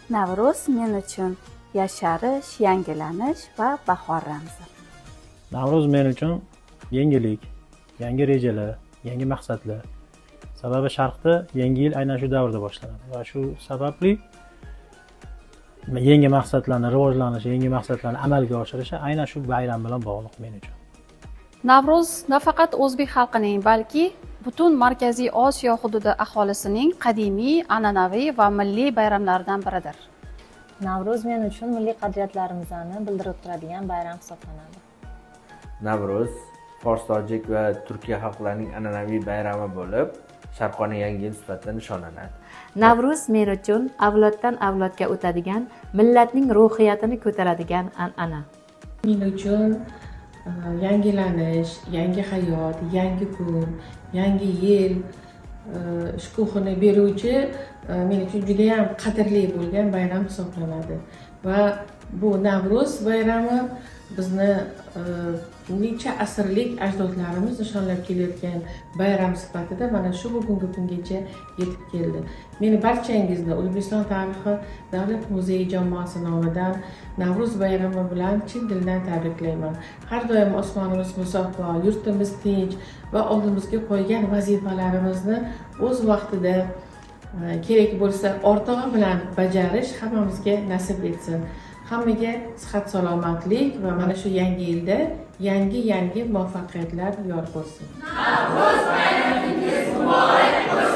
Navruz men uchun yasharish, yangilanish va bahor ramzi. Navruz men uchun yangilik, yangi rejalar, yangi maqsadlar. Sababi Sharqda yangi yil aynan shu davrda boshlanadi va shu sababli yangi maqsadlarni rivojlanishi, yangi maqsadlarni amalga oshirishi aynan shu bayram bilan bog'liq men uchun. Navruz nafaqat o'zbek xalqining, balki butun Markaziy Osiyo hududi aholisining qadimiy, an'anaviy va milliy bayramlaridan biridir. Navruz men uchun milliy qadriyatlarimizni bildirib turadigan bayram hisoblanadi. Navruz fors, tojik va turkiya xalqlarining an'anaviy bayrami bo'lib, Sharqona yangi yil sifatida nishonlanadi. Navruz men uchun avloddan avlodga o'tadigan, millatning ruhiyatini ko'taradigan an'ana. Men uchun yangilanish, yangi hayot, yangi kun, yangi yil shukuhini beruvchi men uchun juda ham qadrli bo'lgan bayram hisoblanadi. Va bu Navruz bayrami bizni necha asrlik ajdodlarimiz nishonlab kelayotgan bayram sifatida mana shu bugungi kungacha yetib keldi. Meni barchangizni O'zbekiston tarixi davlat muzeyi jamoasi nomidan Navruz bayrami bilan chin dildan tabriklayman. Har doim osmonimiz musaffo, yurtimiz tinch va oldimizga qo'ygan vazifalarimizni o'z vaqtida kerak bo'lsa ortig'i bilan bajarish hammamizga nasib etsin. Hammaga sihat salomatlik va mana shu yangi yilda yangi muvaffaqiyatlar yor bo'lsin. Navruz bayramingiz muborak bo'lsin.